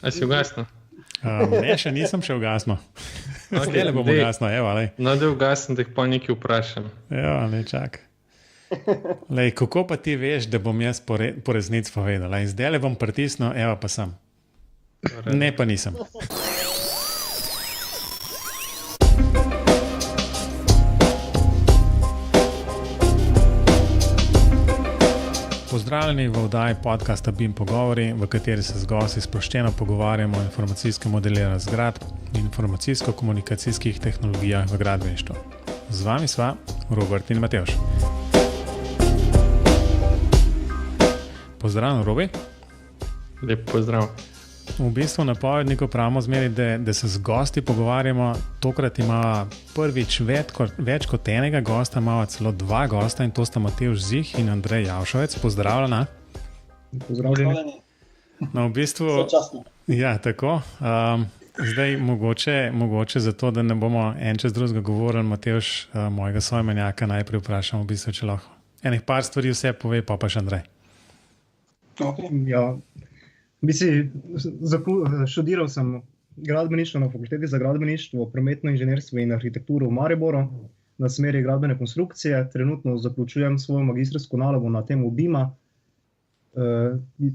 A si ugasnil? Ne, še nisem še ugasnil. Zdaj le bom ugasnil, evo, lej. No, da ugasnim, da jih pa nekaj vprašam. Evo, ne, čak. Lej, kako pa ti veš, da bom jaz po resnici povedal? Lej, zdaj le bom pritisnil, evo pa sem. Ne, pa nisem. Pozdravljeni v oddaji podcasta BIM Pogovori, v kateri se z gosti sproščeno pogovarjamo o informacijskem modeliranju zgradb in informacijsko-komunikacijskih tehnologijah v gradbeništvu. Z vami sva Robert in Matevž. Pozdravljen, Robi. Lep pozdrav. V bistvu na povedniku pravimo zmeri, da se z gosti pogovarjamo. Tokrat ima prvič več kot enega gosta, ima celo dva gosta in to sta Matevž Zih in Andrej Javšovec. Pozdravljena. Pozdravljeni. No, v bistvu, ja, tako. Zdaj mogoče zato, da ne bomo en čez drugega govorili, Matevž, mojega soimenjaka najprej vprašamo, v bistvu, če lahko enih par stvari vse pove, pa še Andrej. Okay. Ja. Študiral sem gradbeništvo na Fakulteti za gradbeništvo, prometno inženirstvo in arhitekturo v Mariboru na smeri gradbene konstrukcije. Trenutno zaključujem svojo magistrsko nalogo na temo BIM-a.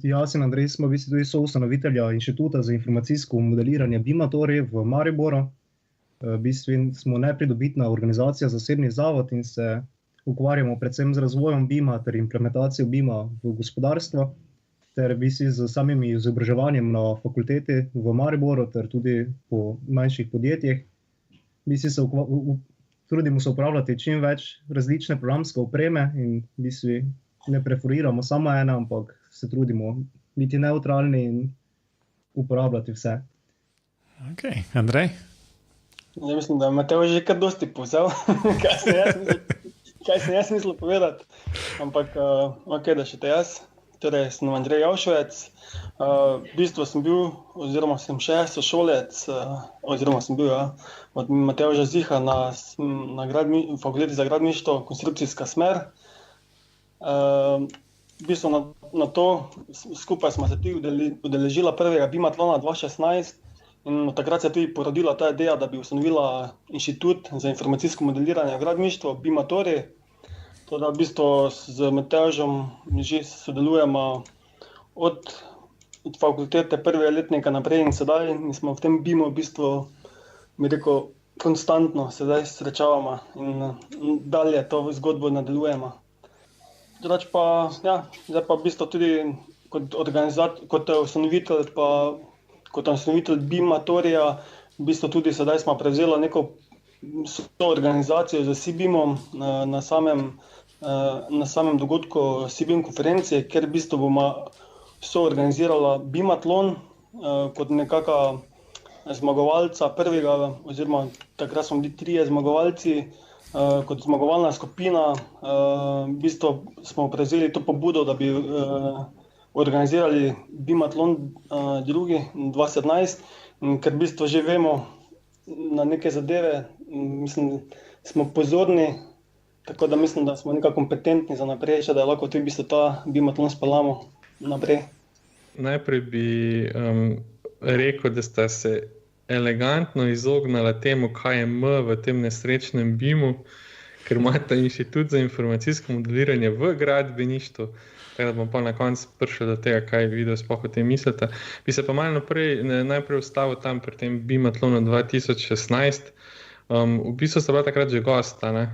Jaz in Andrej smo tudi soustanovitelja Inštituta za informacijsko modeliranje BIM-atorij v Mariboru. V bistvu smo nepridobitna organizacija, zasebni zavod in se ukvarjamo predvsem z razvojem BIM-a ter implementacijo BIM-a v gospodarstvo, ter z samim izobraževanjem na fakulteti v Mariboru ter tudi po manjših podjetjih. Trudimo se upravljati čim več različne programske opreme in ne preferiramo samo ene, ampak se trudimo biti nevtralni in uporabljati vse. Ok, Andrej? Ja, mislim, da je Matevž že kar dosti povzel, kaj sem jaz mislil povedati, ampak ok, da še te jaz. Torej, sem Andrej Javšovec, v bistvu sem bil, oziroma sem še sošolec, oziroma sem bil od Matevža Ziha na Fakulteti za gradbeništvo, konstrukcijska smer. V bistvu na to skupaj smo se tudi udeležila prvega BIM-atlona 2016 in od takrat se je tudi porodila ta ideja, da bi ustanovila Inštitut za informacijsko modeliranje v gradbeništvu, BIM-atorij. Toda v bistvu z Matevžem že sodelujemo od fakultete prvega letnika naprej in sedaj in smo v tem BIM-u v bistvu, bi rekel, konstantno sedaj srečavamo in dalje to zgodbo nadaljujemo. Drugače pa, ja, zdaj pa v bistvu tudi kot ustanovitelj BIM-atorija, v bistvu tudi sedaj smo prevzeli neko organizacijo z CBIM-om na samem dogodku CBIM konferencije, kjer v bistvu bomo soorganizirala BIM-atlon kot nekaka zmagovalca prvega, oziroma takrat smo bili 3 zmagovalci, kot zmagovalna skupina. V bistvu smo prevzeli to pobudo, da bi organizirali BIM-atlon drugi 2017, ker v bistvu že vemo na neke zadeve, mislim, smo pozorni, tako da mislim, da smo nekako kompetentni za naprej, da je lahko tudi v bistvu ta BIM-atlon speljamo naprej. Najprej bi rekel, da sta se elegantno izognala temu, kaj je M v tem nesrečnem BIM-u, ker imate Inštitut za informacijsko modeliranje v gradbeništvu, tako da bom pa na koncu prišel do tega, kaj videl sploh o tem mislite. Bi se pa malo najprej ustavil tam pri tem BIM-atlonu 2016. V bistvu sta bila takrat že gosta,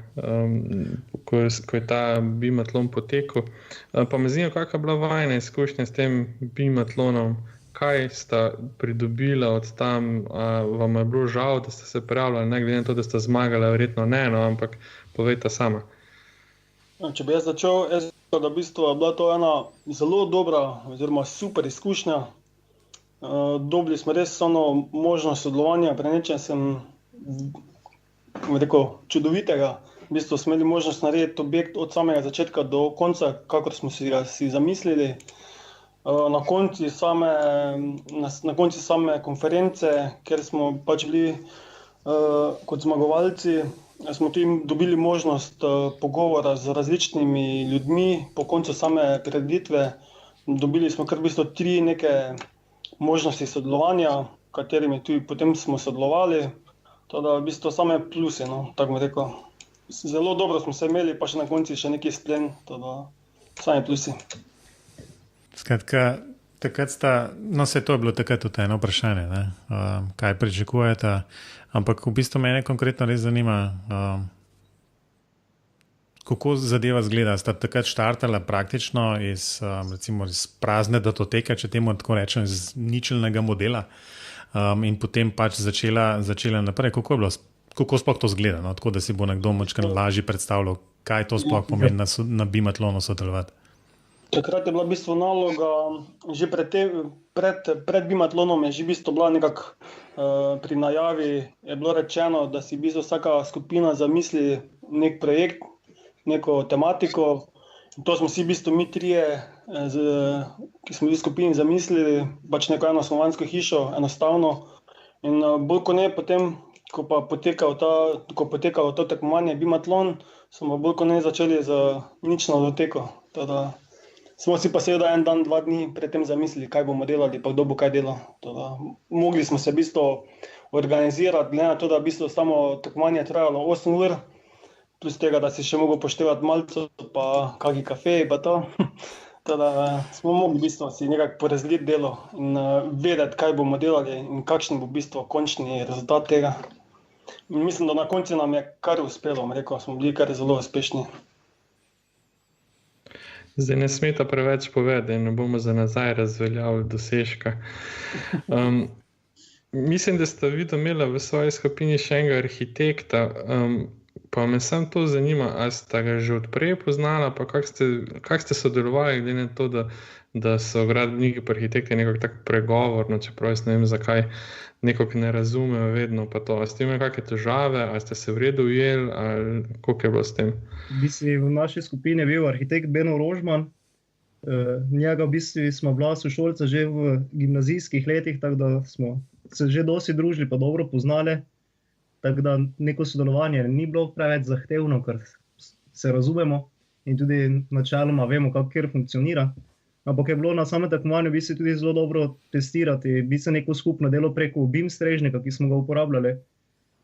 ko je ta BIM-atlon potekel. Pa me zanima, kakšna je bila vajna izkušnja s tem BIM-atlonom, kaj sta pridobila od tam, vam je bilo žal, da ste se prijavljali, ne glede na to, da sta zmagala, verjetno ne, no, ampak povejte sama. Če bi jaz začel, da v bistvu je bila to ena zelo dobra oziroma super izkušnja. Dobili smo res možnost sodelovanja, pri nečem sem rekel čudovitega. V bistvu smo imeli možnost narediti objekt od samega začetka do konca, kakor smo si zamislili. Na konci same konference, kjer smo pač bili kot zmagovalci, smo tudi dobili možnost pogovora z različnimi ljudmi po koncu same prireditve. Dobili smo kar v bistvu 3 neke možnosti sodelovanja, katerimi tudi potem smo sodelovali. Teda v bistvu same plusi, no, tako bi rekel. Zelo dobro smo se imeli, pa še na konci še neki splen, teda same plusi. Skratka, takrat sta, no vse to je bilo takrat tudi eno vprašanje, ne? Kaj pričakujete, ampak v bistvu mene konkretno res zanima, kako zadeva zgleda. Sta takrat štartala praktično recimo iz prazne datoteke, če temu tako rečem, iz ničelnega modela, in potem pač začela naprej. Kako sploh to zgleda, no? Tako da si bo nekdo močkrat lažje predstavljal, kaj to sploh pomeni na biatlonu sodelovati. Takrat je bila v bistvu naloga, že pred biatlonom je že v bistvu bila nekako pri najavi, je bilo rečeno, da si v bistvu vsaka skupina zamisli nek projekt, neko tematiko. To smo si v bistvu mi trije, ki smo bili v skupini zamislili, pač neko eno slovansko hišo, enostavno. In bolj ko ne, potem, ko potekalo to tekmovanje biatlon, smo bolj ko ne začeli z nično doteko. Teda smo si pa seveda en dan, 2 dni pred tem zamislili, kaj bomo delali, pa kdo bo kaj delal. Teda mogli smo se v bistvu organizirati, glede na to, da v bistvu samo tekmovanje trajalo 8 ur, plus tega, da si še mogel poštevati malce, pa kaki kafej, pa to. Teda smo mogli v bistvu si nekako porazdeliti delo in vedeti, kaj bomo delali in kakšen bo v bistvu končni rezultat tega. In mislim, da na koncu nam je kar uspelo, smo bili kar zelo uspešni. Zdaj ne smeta preveč povedati, ne bomo za nazaj razveljavili dosežka. Mislim, da sta vidno imela v svoji skupini še enega arhitekta, pa me samo to zanima, ali sta ga že odprej poznala, pa kak ste sodelovali, glede na to, da so gradbeniki pa arhitekti nekako tako pregovorno, čeprav jaz ne vem zakaj, nekako ne razumejo vedno pa to. A ste imeli kakšne težave, ali ste se v redu ujeli, ali koliko je bilo s tem? V naši skupini je bil arhitekt Beno Rožman. Njega v bistvu smo bila sošolca že v gimnazijskih letih, tako da smo se že dosti družili pa dobro poznali. Tako da neko sodelovanje ni bilo preveč zahtevno, ker se razumemo in tudi načeloma vemo, kako funkcionira. Ampak je bilo na samem tekmovanju v bistvu tudi zelo dobro testirati, v bistvu neko skupno delo preko BIM strežnika, ki smo ga uporabljali.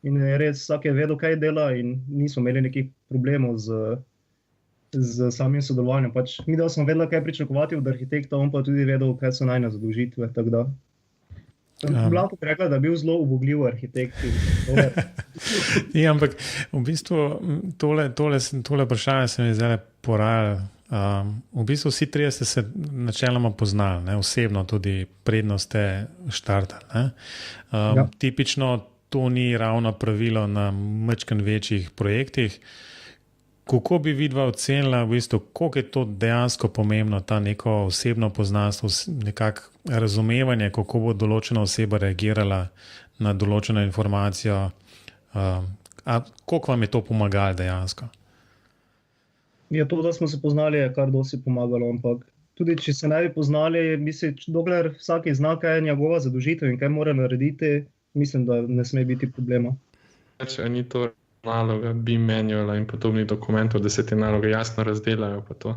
In res vsak je vedel, kaj dela in nismo imeli nekih problemov z samim sodelovanjem. Pač mi da smo vedeli, kaj pričakovati od arhitekta, on pa tudi vedel, kaj so najne zadolžitve. Tako da Blanko bi rekla, da je bil zelo ubogljiv arhitekt. Ja, ampak v bistvu tole vprašanje se mi zdaj porajalo. V bistvu vsi trije ste se načeloma poznali, ne? Osebno tudi prednost ste štartali. Ja. Tipično to ni ravno pravilo na majčkeno večjih projektih. Kako bi vidva ocenila, v bistvu, koliko je to dejansko pomembno, ta neko osebno poznanstvo, nekako razumevanje, kako bo določena oseba reagirala na določeno informacijo? Koliko vam je to pomagalo dejansko? Ja, to, da smo se poznali, je kar dosti pomagalo, ampak tudi če se ne bi poznali, dokler vsak zna, kaj je njegova zadolžitev in kaj mora narediti, mislim, da ne sme biti problema. Ni to naloga, BIM manuala in podobnih dokumentov, da se te naloge jasno razdelajo pa to.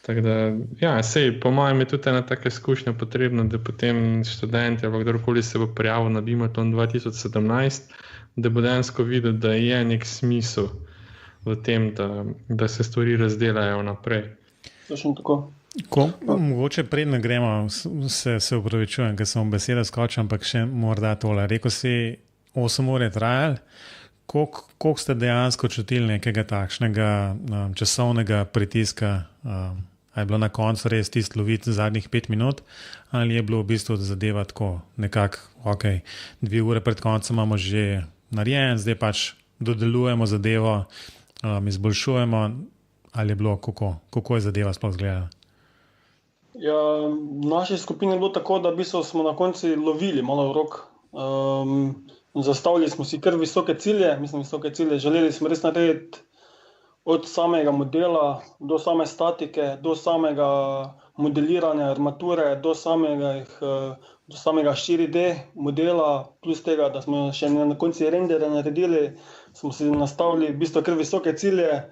Tako da, ja, po mojem je tudi ena taka izkušnja potrebna, da potem študenti ali kdorkoli se bo prijavil na biatlon 2017, da bo dejansko videl, da je nek smisel v tem, da se stvari razdelajo naprej. Točno tako. Mogoče predno gremo, se upravičujem, ker sem v besede skočil, ampak še morda tole. Rekel si, 8 ur je trajal. Koliko ste dejansko čutili nekega takšnega časovnega pritiska? Je bilo na koncu res tisto loviti zadnjih 5 minut? Ali je bilo v bistvu zadeva tako nekako, ok, 2 ure pred koncem imamo že narejen, zdaj pač dodelujemo zadevo, izboljšujemo, ali je bilo kako je zadeva sploh izgledala? Ja, v naši skupini je bilo tako, da v bistvu smo na koncu lovili malo v rok. Zastavili smo si kar visoke cilje, želeli smo res narediti od samega modela do same statike, do samega modeliranja armature, do samega 4D modela, plus tega, da smo še na koncu rendere naredili, smo si nastavili v bistvu kar visoke cilje.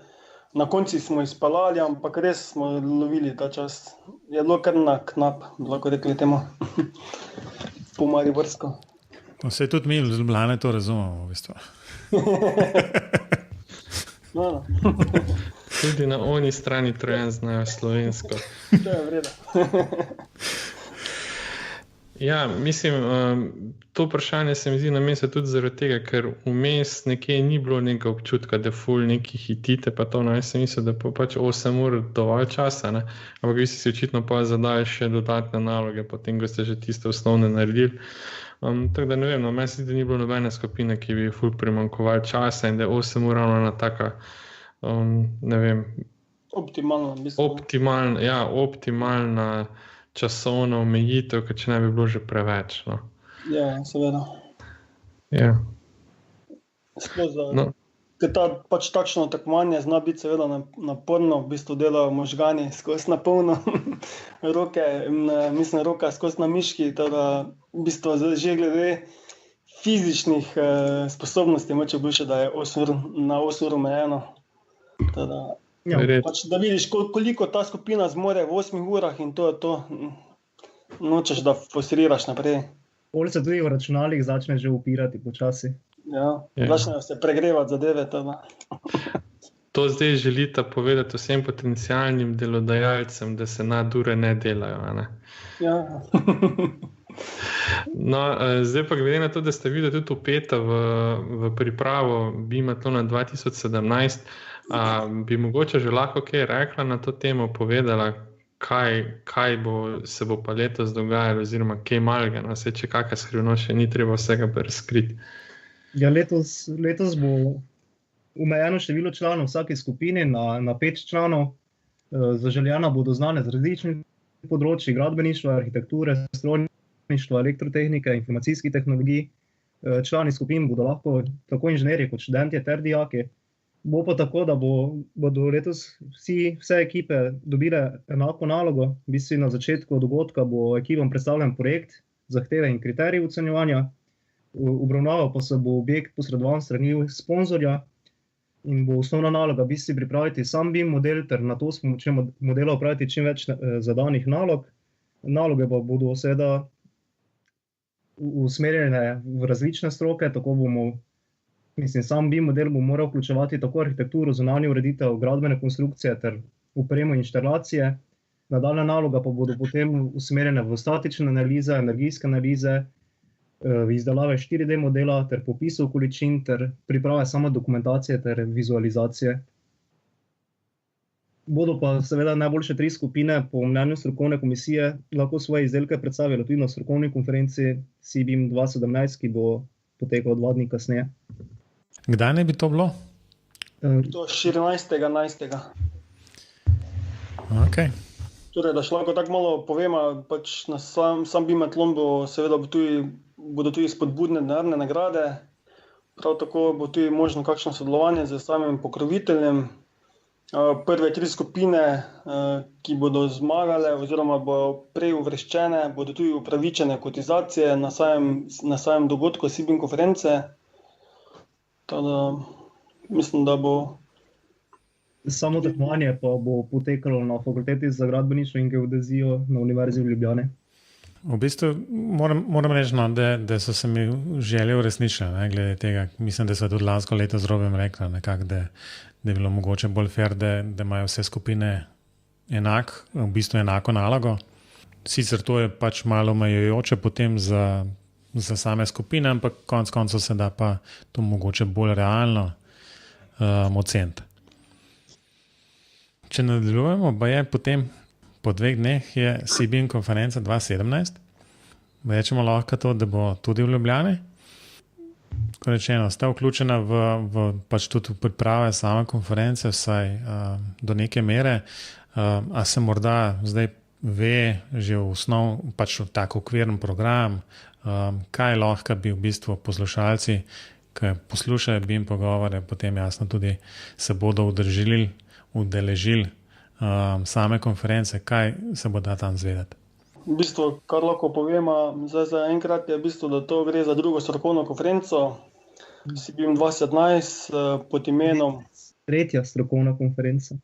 Na konci smo izpeljali, ampak res smo lovili ta čas. Je bilo kar na knap, lahko rekli temu, po mariborsko. Vse tudi mi iz Ljubljane to razumemo, v bistvu. No. Tudi na oni strani Trojan znajo slovensko. To je vredo. Ja, mislim, to vprašanje se mi zdi na mestu tudi zaradi tega, ker vmes nekje ni bilo nekega občutka, da ful neki hitite, pa to, no, jaz sem mislil, da pa pač 8 ur dovolj časa, ne, ampak vi ste si očitno pa zadali še dodatne naloge, potem, ko ste že tiste osnovne naredili. Tako da ne vem, no, meni se zdi, da ni bilo nobene skupine, ki bi ful primanjkovali časa in da je 8 ur ravno ena taka, ne vem, optimalna časovna omejitev, ker če ne bi bilo že preveč. No. Ja, seveda. Ja. Ker pač takšno tekmovanje zna biti seveda naporno, v bistvu delajo možgani skozi na polno, roke skozi na miški, teda v bistvu že glede fizičnih sposobnosti moče boljše, da je 8 ur omejeno. Teda, ja, pač, da vidiš, koliko ta skupina zmore v 8 urah in to je to. Nočeš, da forsiriraš naprej. Bolj se tudi v računalih začne že upirati počasi. Ja, začnejo se pregrevati zadeve. Teda. To zdaj želite povedati vsem potencialnim delodajalcem, da se nadure ne delajo, ne? Ja. No, zdaj pa glede na to, da ste videli tudi upeta v pripravo Bimatlona 2017, bi mogoče že lahko kaj rekla na to temo, povedala, kaj se bo pa letos dogajalo oziroma kaj malega, no, vse če kakšna skrivnost še ni treba vsega razkriti. Ja, letos bo omejeno število članov v vsaki skupini na 5 članov. Zaželjena bodo znane z različnih področji, gradbeništva, arhitekture, strojništva, elektrotehnike, informacijskih tehnologij. Člani skupin bodo lahko tako inženirji kot študentje ter dijaki. Bo pa tako, da bodo letos vse ekipe dobile enako nalogo. V bistvu na začetku dogodka bo ekipom predstavljen projekt, zahteve in kriteriji ocenjevanja. Obravnaval pa se bo objekt posredovan strani sponzorja in bo osnovna naloga v bistvu pripraviti sam BIM model ter na to s pomočjo modela opraviti čim več zadanih nalog. Naloge pa bodo seveda usmerjene v različne stroke, tako sam BIM model bo moral vključevati tako arhitekturo, zunanjo ureditev, gradbene konstrukcije ter opremo in inštalacije. Nadaljnja naloga pa bodo potem usmerjene v statične analize, energijske analize, v izdelave 4D modela ter popisov količin ter priprave same dokumentacije ter vizualizacije. Bodo pa seveda najboljše 3 skupine po mnenju strokovne komisije lahko svoje izdelke predstavili tudi na strokovni konferenci CBIM 2017, ki bo potekal 2 dni kasneje. Kdaj ne bi to bilo? Do 14.11. Okay. Torej, da še lahko tako malo povem, pač na sam Bimatlon bodo tudi spodbudne denarne nagrade. Prav tako bo tudi možno kakšno sodelovanje z samim pokroviteljem. Prve 3 skupine, ki bodo zmagale oziroma bodo prej uvrščene, bodo tudi upravičene kotizacije na samem dogodku CBIM konference. Tada, mislim, da bo... Samo tekmovanje pa bo potekalo na Fakulteti za gradbeništvo in geodezijo na Univerzi v Ljubljani. V bistvu moram reči, no, da so se mi želje uresničile, glede tega. Mislim, da so tudi lansko leto z Robem rekla, nekako, da je bilo mogoče bolj fair, da imajo vse skupine v bistvu enako nalogo. Sicer to je pač malo omejujoče potem za same skupine, ampak konec koncev se da pa to mogoče bolj realno oceniti. Če nadaljujemo, pa je potem po 2 dneh je CBIM konferenca 2017. Rečemo lahko to, da bo tudi v Ljubljani. Ko rečeno, ste vključena v pač tudi v priprave same konference, vsaj do neke mere. A se morda zdaj ve že v osnov, pač v tak okviren program, kaj lahko bi v bistvu poslušalci, ki poslušajo BIM pogovore, potem jasno tudi se bodo udeležili same konference, kaj se bo da tam zvedeti. V bistvu, kar lahko povemo, za enkrat je v bistvu, da to gre za drugo strokovno konferenco CBIM 2017 pod imenom Tretja strokovna konferenca.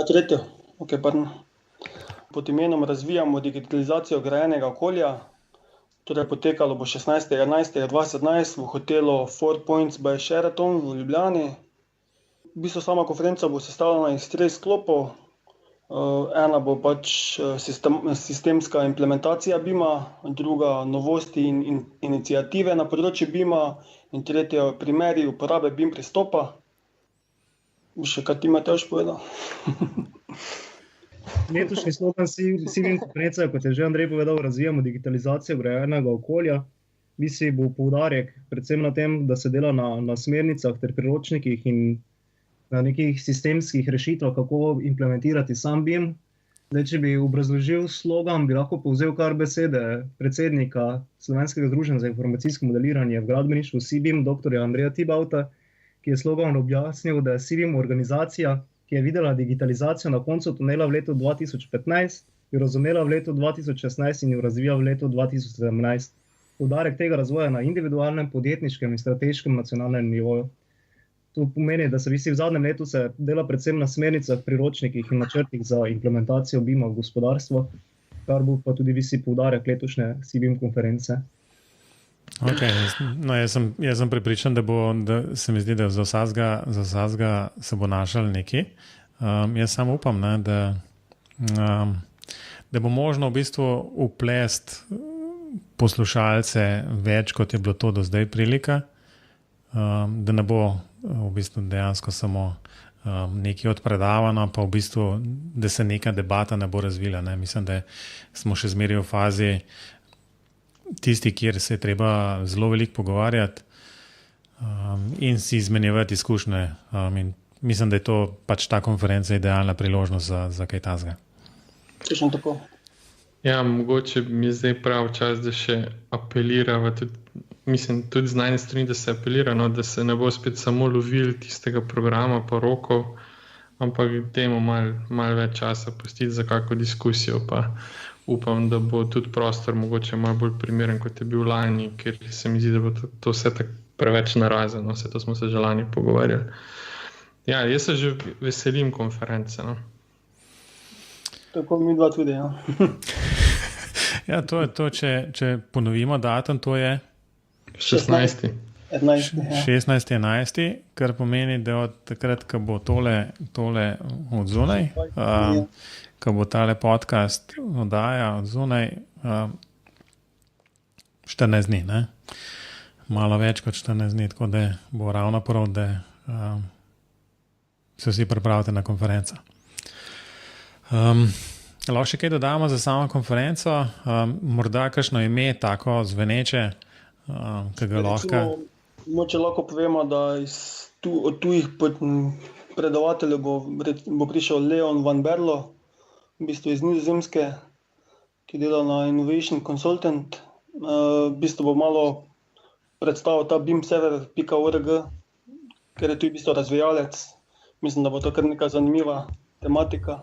Tretja, ok, pardon. Pod imenom Razvijamo digitalizacijo grajenega okolja. Torej, potekalo bo 16.11.2017 v hotelu Four Points by Sheraton v Ljubljani. V bistvu sama konferenca bo sestavljena iz 3 sklopov. Ena bo pač sistemska implementacija BIM-a, druga novosti in iniciative na področju BIM-a in tretja primeri uporabe BIM pristopa. Še kaj ti Matevž povedal? Letošnji slogan CBIM konference, kot je že Andrej povedal, razvijamo digitalizacijo grajenega okolja. Mislim, bo poudarek predvsem na tem, da se dela na smernicah ter priročnikih in na nekih sistemskih rešitvah, kako implementirati sam BIM. Zdaj, če bi obrazložil slogan, bi lahko povzel kar besede predsednika Slovenskega združenja za informacijsko modeliranje v gradbeništvu CBIM, dr. Andreja Tibauta, ki je slogan objasnil, da je CBIM organizacija, ki je videla digitalizacijo na koncu tunela v letu 2015, jo razumela v letu 2016 in jo razvija v letu 2017. Poudarek tega razvoja na individualnem, podjetniškem in strateškem nacionalnem nivoju. To pomeni, da se v zadnjem letu se dela predvsem na smernicah, priročnikih in načrtih za implementacijo BIM-a v gospodarstvo, kar bo pa tudi poudarek letošnje CBIM konference. Okay, no, jaz sem prepričan, da se mi zdi, da za vsakega se bo našel nekaj. Jaz samo upam, ne, da bo možno v bistvu uplesti poslušalce več, kot je bilo to do zdaj prilika, da ne bo v bistvu dejansko samo nekaj odpredavano, pa v bistvu, da se neka debata ne bo razvila. Ne. Mislim, da smo še zmeraj v fazi tisti, kjer se je treba zelo veliko pogovarjati in si izmenjevati izkušnje. In mislim, da je to pač ta konferenca idealna priložnost za kaj takega. Čisto tako. Ja, mogoče mi je zdaj prav čas, da še apelirava, tudi z najne strani, da se apelira, no, da se ne bo spet samo lovil tistega programa pa rokov, ampak temu malo več časa pustiti za kako diskusijo, pa upam, da bo tudi prostor mogoče malo bolj primeren, kot je bil lani, ker se mi zdi, da bo to vse tako preveč narazeno, vse to smo se že lani pogovarjali. Ja, jaz se že veselim konference, no. Tako mi dva tudi, ja. Ja, to je to, če ponovimo datum, to je 16. 16.11., kar pomeni, da od takrat, ko bo tole od zunaj, ko bo tale podcast oddaja od zunaj, 14 dni, ne? Malo več kot 14 dni, tako da bo ravno prav, da se vsi pripravite na konferenco. Lahko še kaj dodamo za samo konferenco, morda kakšno ime tako zveneče, ki ga lahko... Moče lahko povemo, da od tujih predavateljev bo prišel Leon van Berlo, v bistvu iz Nizozemske, ki dela na Innovation Consultant. V bistvu bo malo predstavil ta bimserver.org, ker je tu v bistvu razvijalec. Mislim, da bo to kar neka zanimiva tematika.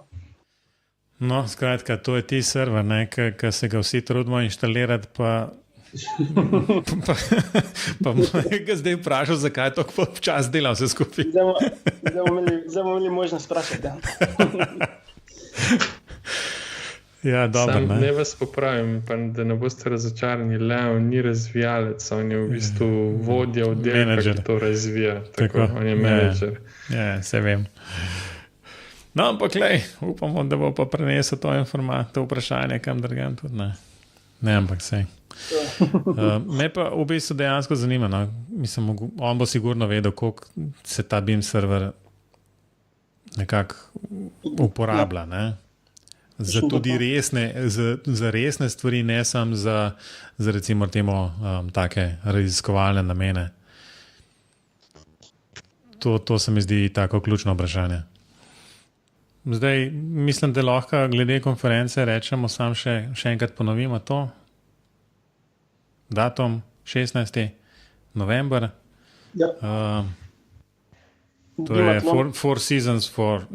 No, skratka, to je ti server, ki se ga vsi trudimo inštalirati, pa ga zdaj vprašal, zakaj je tako čas delal vse skupaj. Zdaj bomo imeli možnost vprašati. Ja, dobro. Ne vas popravim, pa da ne boste razočarani, Leo ni razvijalec, on je v bistvu vodja oddelka, ki to razvija. Tako, on je menedžer. Ja, se vem. No, ampak upamo, da bo pa prenesel to vprašanje kam drugam tudi, ne. Ne, ampak sej. Me pa v bistvu dejansko zanima, no. Mislim, on bo sigurno vedel, koliko se ta BIM server nekako uporablja, ne. Za tudi za resne stvari, ne samo za recimo temo take raziskovalne namene. To se mi zdi tako ključno vprašanje. Zdaj, mislim, da lahko glede konference rečemo, sam še enkrat ponovimo to. Datum 16. november. Ja. To je Four Seasons for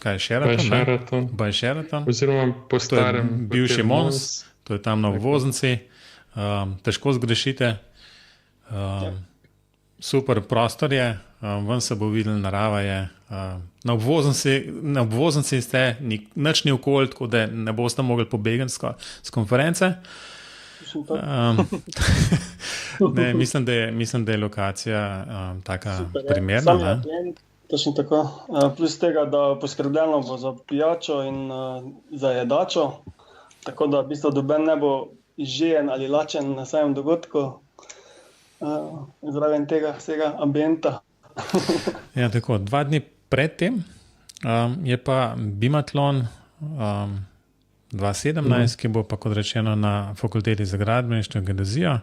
kaj, Sheraton? By Sheraton. Oziroma po starem. Bivši Mons, to je tam na obvoznici. Težko zgrešite. super prostor je, ven se bo videl, narava je. Na obvoznici ste, nič ni okoli, tako da ne boste mogli pobegati z konference. Ne, mislim, da je lokacija taka primerna. Točno tako. Plus tega, da poskrbljeno bo za pijačo in za jedačo, tako da v bistvu doben ne bo izžejen ali lačen na samem dogodku, zraven tega vsega ambienta. Ja, tako. 2 dni pred tem je pa Bimatlon 2017, ki bo pa, kot rečeno, na Fakulteti za gradbeništvo in geodezijo.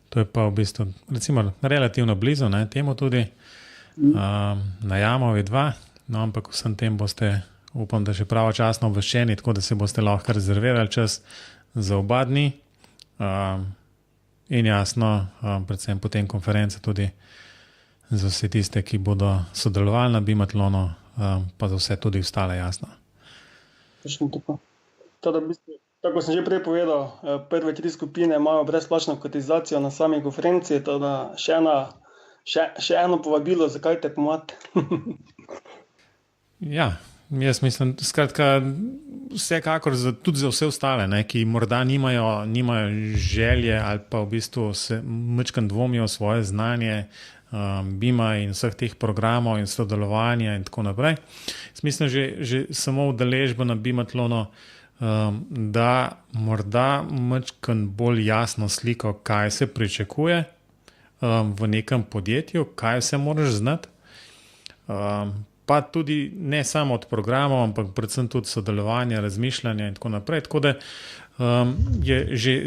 To je pa v bistvu, recimo, relativno blizu, ne, temu tudi. Na Jamovi 2, no, ampak vsem tem boste, upam, da še pravočasno obveščeni, tako da se boste lahko rezervirali čas za oba dni in jasno, predvsem potem konference tudi za vse tiste, ki bodo sodelovali na Bimatlonu, pa za vse tudi ostale, jasno. Točno tako. Teda, tako sem že prej povedal, prve 3 skupine imajo brezplačno kotizacijo na sami konferenci, teda še eno povabilo, zakaj te pomati. Ja, jaz mislim, skratka, vsekakor tudi za vse ostale, ne, ki morda nimajo želje ali pa v bistvu se majčkeno dvomijo svoje znanje Bima in vseh teh programov in sodelovanja in tako naprej. Jaz mislim, že samo udeležba na Bimatlonu da morda majčkeno bolj jasno sliko, kaj se pričakuje v nekem podjetju, kaj vse moraš znati, pa tudi ne samo od programov, ampak predvsem tudi sodelovanja, razmišljanja in tako naprej. Tako da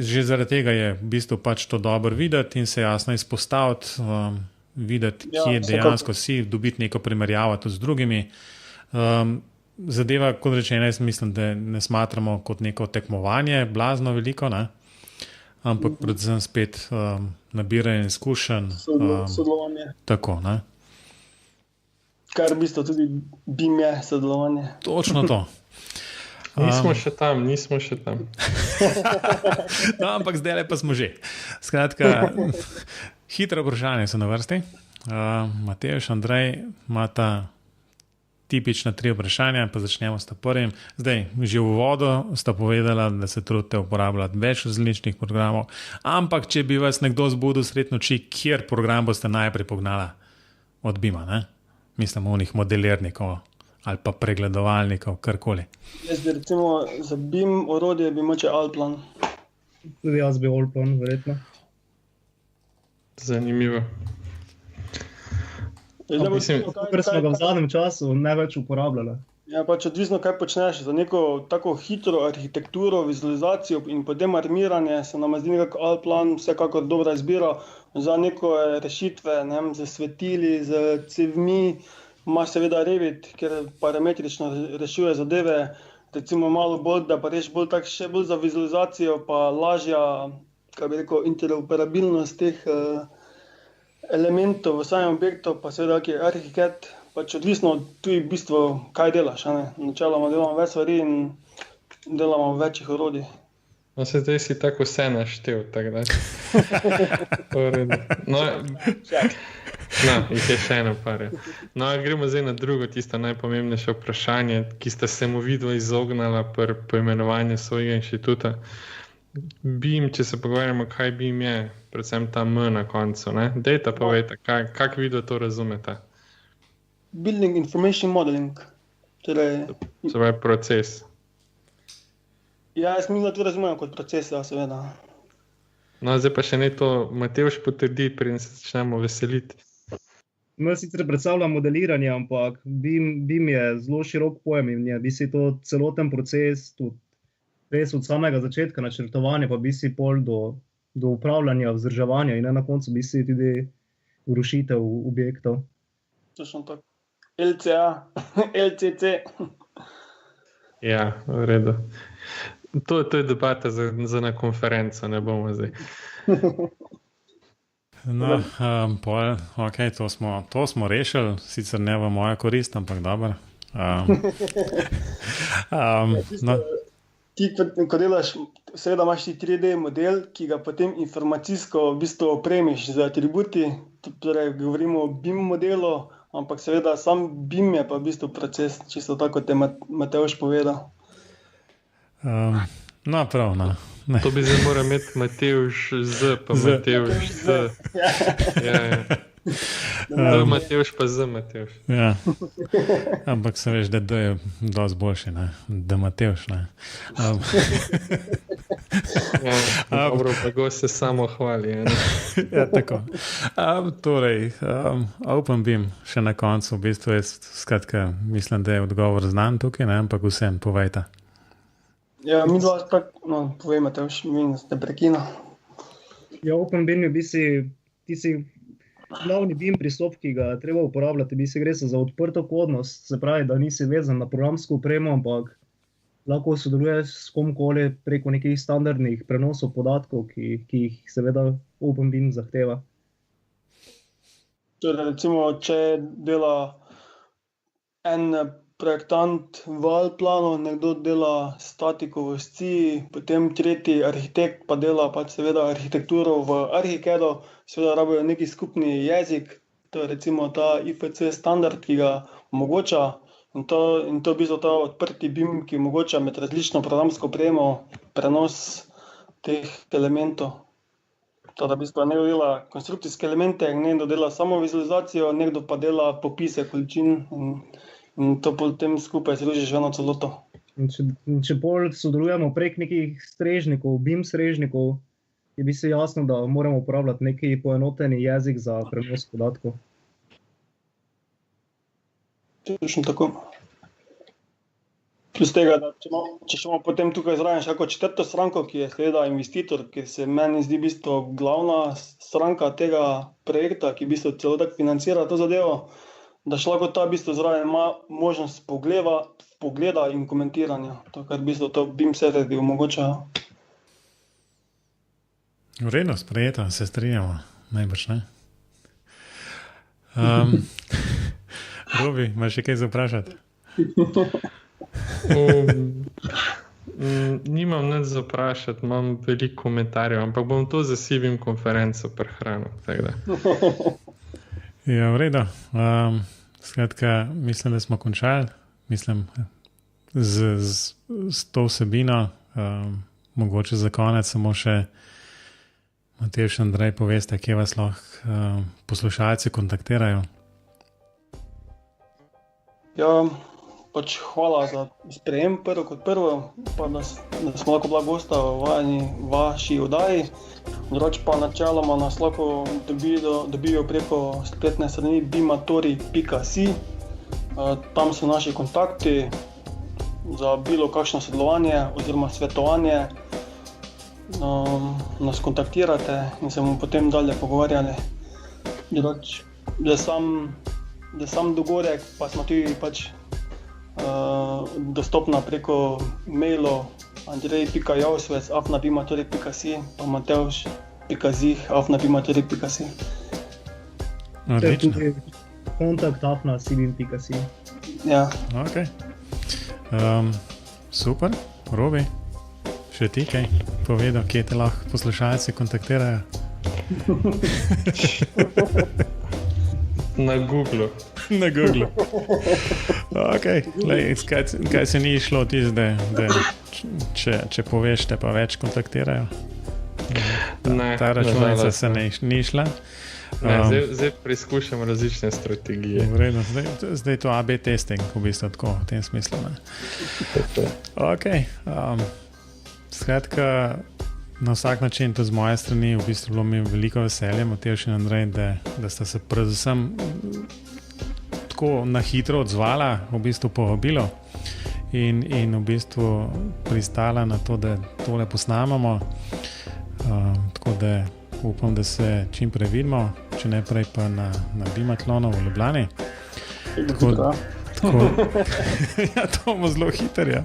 že zaradi tega je v bistvu pač to dobro videti in se jasno izpostaviti, videti, kje dejansko si, dobiti neko primerjavo tudi z drugimi. Zadeva, kot rečeno, jaz mislim, da ne smatramo kot neko tekmovanje, blazno veliko, ne? Ampak predvsem spet nabiranje izkušenj. Sodelovanje. Tako, ne? Kar v bistvu tudi BIM je sodelovanje. Točno to. Nismo še tam. No, ampak zdaj pa smo že. Skratka, hitro vprašanje so na vrsti. Matevž, Andrej, imata tipična 3 vprašanja, pa začnemo s prvim. Zdaj, že v uvodu sta povedala, da se trudite uporabljati več različnih programov, ampak če bi vas nekdo zbudil sred noči, kjer program boste najprej pognala od Bima, ne? Mislim, onih modelirnikov ali pa pregledovalnikov, karkoli. Jaz bi recimo za BIM orodje bi moče Allplan. Tudi jaz bi Allplan, verjetno. Zanimivo. Ker smo ga v zadnjem času ne več uporabljali. Ja, pač odvisno, kaj počneš. Za neko tako hitro arhitekturo, vizualizacijo in potem armiranje se nam zdi nekako Allplan vsekakor dobra izbira. Za neko rešitve, ne vem, z svetili, z cevmi, imaš seveda Revit, ker parametrično rešuje zadeve, recimo malo bolj, da pa reši še bolj za vizualizacijo, pa lažja, kaj bi rekel, interoperabilnost teh elementov v samem objektu, pa seveda ArchiCAD, pač odvisno tudi v bistvu, kaj delaš. Načeloma delamo več stvari in delamo večjih orodij. No, se zdaj si tako vse naštel, tako da. No, jih je še eno par. No, gremo zdaj na drugo, tisto najpomembnejše vprašanje, ki ste se mu vidva izognala pri poimenovanju svojega inštituta. BIM, če se pogovarjamo, kaj BIM je, predvsem ta M na koncu, ne? Dejta povejte, kak vidva to razumete? Building Information Modeling. Se pravi proces. Ja, jaz mislim, da to razumem kot proces, ja, seveda. No, zdaj pa še ne to Matevž potrdi, preden se začnemo veseliti. No, sicer predstavljam modeliranje, ampak BIM je zelo širok pojem in je to celoten proces, tudi res od samega začetka načrtovanja, pa pol do upravljanja, vzdrževanja in na koncu tudi rušitev objektov. Točno tako. LCA, LCC. Ja, v redu. To je debata za na konferenco, ne bomo zdaj. No, ok, to smo rešili, sicer ne v moja korist, ampak dobro. No. Ti, ko delaš, seveda imaš ti 3D model, ki ga potem informacijsko v bistvu opremiš z atributi, torej govorimo o BIM modelu, ampak seveda sam BIM je pa v bistvu proces, čisto tako, kot je Matevž povedal. No, prav, no. Ne. To bi zdaj moral imeti Matevž Z, pa Matevž Z. Ja. Matevž pa Z Matevž. Ja. Ampak se veš, da D je dosti boljši, ne? Da Matevž, ne? Dobro, pa go se samo hvali. Ja, tako. Torej, OpenBIM še na koncu, v bistvu je, skratka, mislim, da je odgovor znan tukaj, ne? Ampak vsem povejte. Ja, mi dva tako, no, povej Matevž, mi ste prekina. Ja, OpenBIM je v bistvu, ti si glavni BIM pristop, ki ga treba uporabljati, bi se gre za odprto kodnost, se pravi, da nisi vezan na programsko opremo, ampak lahko sodeluješ s komkoli preko nekih standardnih prenosov podatkov, ki jih seveda OpenBIM zahteva. Torej, recimo, če dela en projektant v Alplanu, nekdo dela statiko v SCI, potem tretji arhitekt pa dela pač seveda arhitekturo v ArchiCAD-u, seveda rabijo neki skupni jezik, to je recimo ta IFC standard, ki ga omogoča in to je v bistvu ta odprti BIM, ki omogoča med različno programsko opremo prenos teh elementov. Teda v bistvu nekdo dela konstrukcijske elemente, nekdo dela samo vizualizacijo, nekdo pa dela popise količin in to potem skupaj zložiš v eno celoto. Če bolj sodelujemo prek nekih strežnikov, BIM strežnikov, je bi se jasno, da moramo uporabljati neki poenoteni jezik za prenos podatkov. Točno tako. Plus tega, da če imamo potem tukaj zraven še kako četrto stranko, ki je seveda investitor, ki se meni zdi v bistvu glavna stranka tega projekta, ki v bistvu celo tako financira to zadevo, da še lahko ta v bistvu zraven ima možnost pogleda in komentiranja. To, kar v bistvu to BIM serverji omogočajo. Vredno, sprejeto, se strinjamo, najbrž, ne? Robi, imaš še kaj za vprašati? Nimam nič za vprašati, imam veliko komentarjev, ampak bom to za Sivim konferenco prehranil. Ja, v redu. Skratka, mislim, da smo končali. Mislim, z to vsebino, mogoče za konec samo še Matevž, Andrej, poveste, kje vas lahko poslušalci kontaktirajo. Ja, pač hvala za sprejem prvo kot prvo, pa da smo lahko bila gosta v vaši oddaji. Drugače pa načeloma nas lahko dobijo preko spletne strani bimatori.si. Tam so naši kontakti za bilo kakšno sodelovanje oziroma svetovanje. Nas kontaktirate in se bomo potem dalje pogovarjali. Drugače, da sam dogodek pa smo tudi pač dostopna preko mailov andrej.javsvec@bimatori.si pa matevž.zih@bimatori.si. Odlično. Tudi kontakt@sibim.si. Ja. Ok. Super, Robi, še ti kaj povedal, kje te lahko poslušalci kontaktirajo? Na Googlu. Na Googlu. Ok, kaj se ni išlo tisti, da če poveš, te pa več kontaktirajo? Ta računica se ni išla. Zdaj preizkušam različne strategije. Vredno, zdaj to AB testing, v bistvu tako, v tem smislu. Ne? Ok, skratka, na vsak način, tudi z moje strani, v bistvu bilo mi veliko veselje, Matevž in Andrej, da sta se predvsem tako na hitro odzvala, v bistvu povabilo in v bistvu pristala na to, da tole posnamamo. Tako da upam, da se čim prej vidimo, če ne prej pa na Bimatlonu v Ljubljani. Tako, ja, to bomo zelo hitro, ja.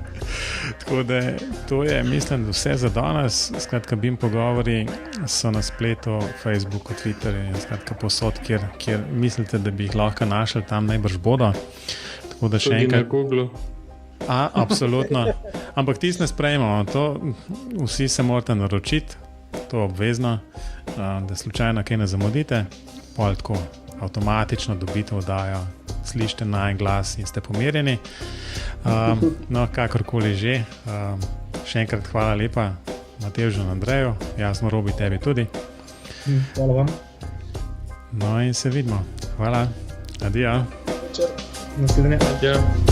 Tako da to je, mislim, da vse za danes. Skratka, BIM pogovori so na spletu, Facebooku, Twitterju in skratka posod, kjer mislite, da bi jih lahko našli, tam najbrž bodo. Tako da še tudi enkrat... na Googlu. Absolutno. Ampak tisto ne sprejemamo, vsi se morate naročiti, to je obvezno, da slučajno kaj ne zamudite, pol tako avtomatično dobite oddajo, slišite na en glas in ste pomirjeni. No, kakorkoli že, še enkrat hvala lepa Matevžu in Andreju, jasno Robi tebi tudi. Hvala vam. No in se vidimo. Hvala. Adijo. Naslednje. Adijo.